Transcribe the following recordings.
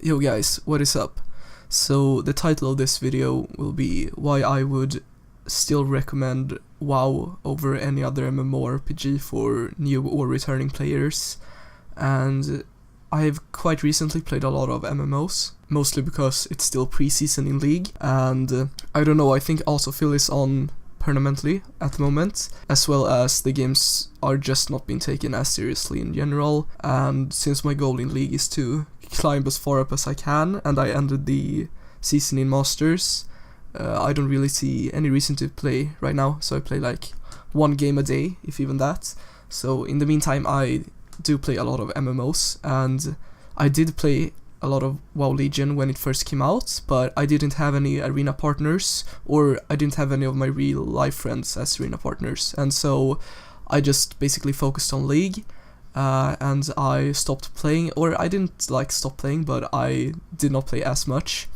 Yo guys, what is up? So the title of this video will be why I would still recommend WoW over any other MMORPG for new or returning players. And I've quite recently played a lot of MMOs, mostly because it's still preseason in League, and I don't know, I think also Phil is on permanently at the moment, as well as the games are just not being taken as seriously in general, and since my goal in League is to climb as far up as I can, and I ended the season in Masters, I don't really see any reason to play right now, so I play like one game a day, if even that. So in the meantime I do play a lot of MMOs, and I did play a lot of WoW Legion when it first came out, but I didn't have any arena partners, or I didn't have any of my real life friends as arena partners, and so I just basically focused on League, and I stopped playing, or I didn't like stop playing, but I did not play as much.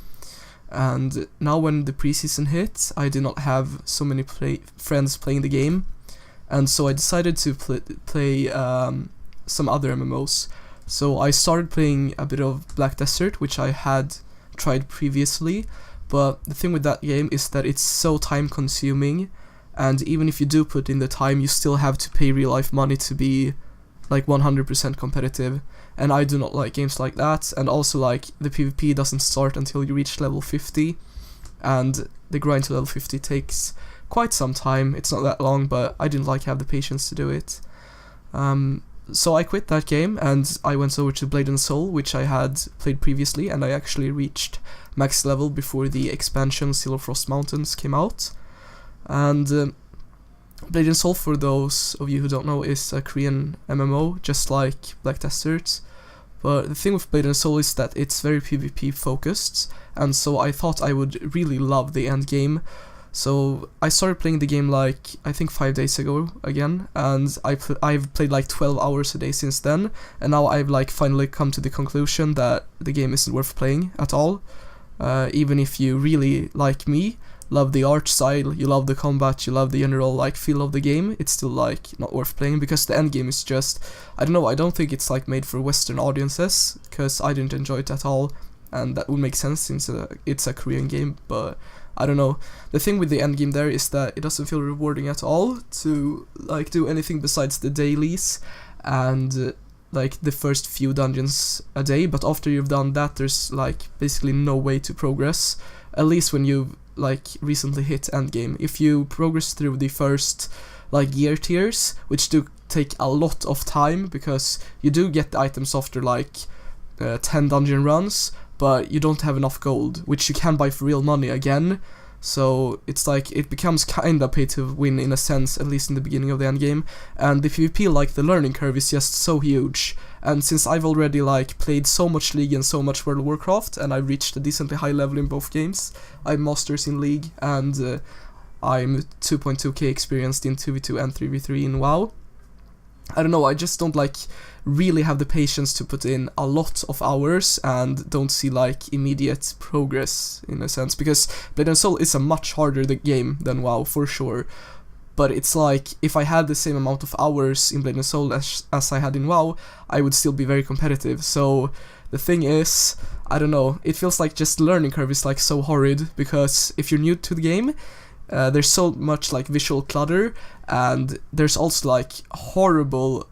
And now when the preseason hit, I did not have so many friends playing the game, and so I decided to play some other MMOs. So I started playing a bit of Black Desert, which I had tried previously, but the thing with that game is that it's so time consuming, and even if you do put in the time, you still have to pay real life money to be like 100% competitive, and I do not like games like that. And also, like, the PvP doesn't start until you reach level 50, and the grind to level 50 takes quite some time. It's not that long, but I didn't like have the patience to do it. So I quit that game and I went over to Blade and Soul, which I had played previously, and I actually reached max level before the expansion Seal of Frost Mountains came out. And Blade and Soul, for those of you who don't know, is a Korean MMO, just like Black Desert. But the thing with Blade and Soul is that it's very PvP focused, and so I thought I would really love the end game. So I started playing the game like, I think 5 days ago again, and I've played like 12 hours a day since then, and now I've like finally come to the conclusion that the game isn't worth playing at all. Even if you really, like me, love the art style, you love the combat, you love the general like feel of the game, it's still like not worth playing, because the end game is just, I don't know, I don't think it's like made for Western audiences, because I didn't enjoy it at all, and that would make sense since it's a Korean game, but I don't know. The thing with the end game there is that it doesn't feel rewarding at all to like do anything besides the dailies and like the first few dungeons a day, but after you've done that there's like basically no way to progress, at least when you've like recently hit end game. If you progress through the first like gear tiers, which do take a lot of time because you do get the items after like 10 dungeon runs, but you don't have enough gold, which you can buy for real money again, so it's like it becomes kinda pay to win in a sense, at least in the beginning of the end game. And the PvP, like the learning curve, is just so huge, and since I've already like played so much League and so much World of Warcraft, and I've reached a decently high level in both games, I'm Masters in League, and I'm 2.2k experienced in 2v2 and 3v3 in WoW. I don't know, I just don't like really have the patience to put in a lot of hours and don't see like immediate progress in a sense, because Blade and Soul is a much harder game than WoW for sure, but it's like if I had the same amount of hours in Blade and Soul as I had in WoW, I would still be very competitive. So the thing is, I don't know, it feels like just learning curve is like so horrid, because if you're new to the game, there's so much like visual clutter, and there's also like horrible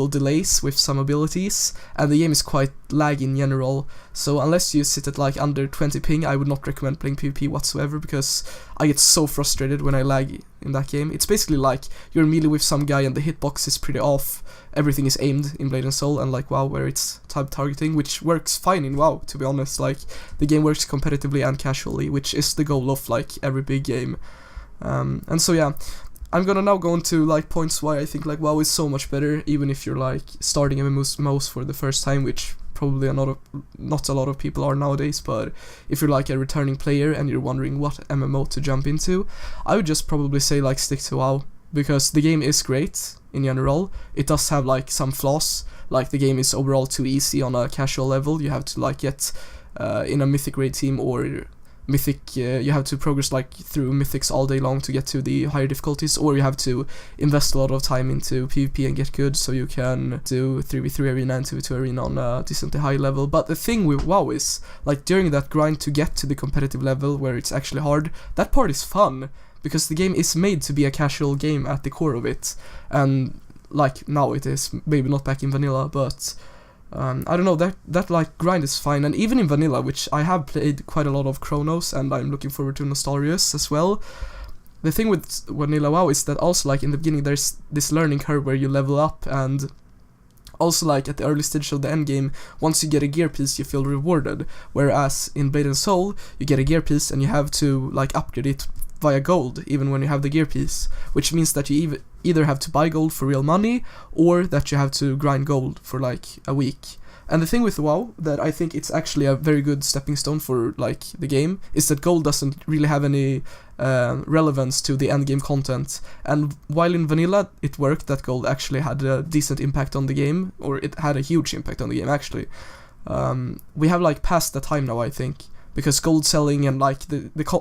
delays with some abilities, and the game is quite laggy in general. So unless you sit at like under 20 ping, I would not recommend playing PvP whatsoever, because I get so frustrated when I lag in that game. It's basically like you're melee with some guy and the hitbox is pretty off, everything is aimed in Blade and Soul, and like WoW where it's type targeting, which works fine in WoW, to be honest. Like the game works competitively and casually, which is the goal of like every big game. And so yeah, I'm gonna now go into like points why I think like WoW is so much better, even if you're like starting MMOs for the first time, which probably not a lot of people are nowadays. But if you're like a returning player and you're wondering what MMO to jump into, I would just probably say like stick to WoW, because the game is great in general. It does have like some flaws, like the game is overall too easy on a casual level. You have to like get in a mythic raid team or mythic, you have to progress like through mythics all day long to get to the higher difficulties, or you have to invest a lot of time into PvP and get good so you can do 3v3 arena and 2v2 arena on a decently high level. But the thing with WoW is, like, during that grind to get to the competitive level where it's actually hard, that part is fun, because the game is made to be a casual game at the core of it, and like now it is, maybe not back in vanilla, but I don't know, that like grind is fine. And even in vanilla, which I have played quite a lot of Chronos, and I'm looking forward to Nostarius as well. The thing with vanilla WoW is that also, like, in the beginning there's this learning curve where you level up, and also, like, at the early stage of the end game, once you get a gear piece, you feel rewarded. Whereas in Blade and Soul, you get a gear piece and you have to, like, upgrade it via gold, even when you have the gear piece. Which means that you either have to buy gold for real money, or that you have to grind gold for, like, a week. And the thing with WoW, that I think it's actually a very good stepping stone for, like, the game, is that gold doesn't really have any relevance to the end game content. And while in vanilla it worked that gold actually had a decent impact on the game, or it had a huge impact on the game actually, we have, like, passed the time now, I think, because gold selling and, like,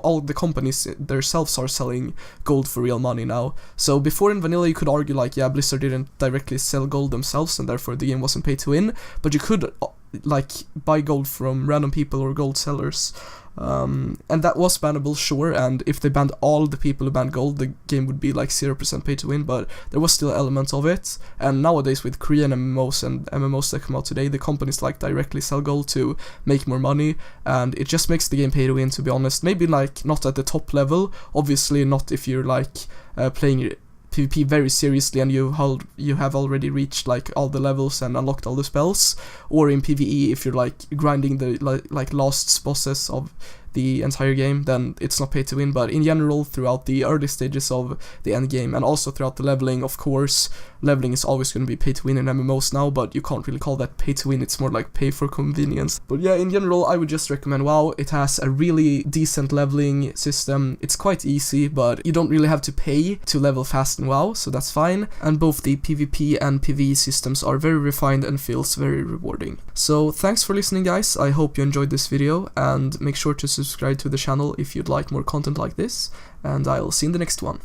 all the companies themselves are selling gold for real money now. So before in vanilla you could argue, like, yeah, Blizzard didn't directly sell gold themselves and therefore the game wasn't pay to win, but you could like buy gold from random people or gold sellers. And that was bannable, sure, and if they banned all the people who banned gold, the game would be like 0% pay to win, but there was still an element of it. And nowadays with Korean MMOs and MMOs that come out today, the companies, like, directly sell gold to make more money, and it just makes the game pay to win, to be honest. Maybe, like, not at the top level, obviously not if you're, like, playing PvP very seriously and you have already reached, like, all the levels and unlocked all the spells, or in PvE if you're, like, grinding the like last bosses of the entire game, then it's not pay to win. But in general, throughout the early stages of the end game, and also throughout the leveling, of course, leveling is always going to be pay to win in MMOs now, but you can't really call that pay to win, it's more like pay for convenience. But yeah, in general, I would just recommend WoW. It has a really decent leveling system. It's quite easy, but you don't really have to pay to level fast in WoW, so that's fine. And both the PvP and PvE systems are very refined and feels very rewarding. So thanks for listening, guys. I hope you enjoyed this video, and make sure to subscribe to the channel if you'd like more content like this, and I'll see you in the next one.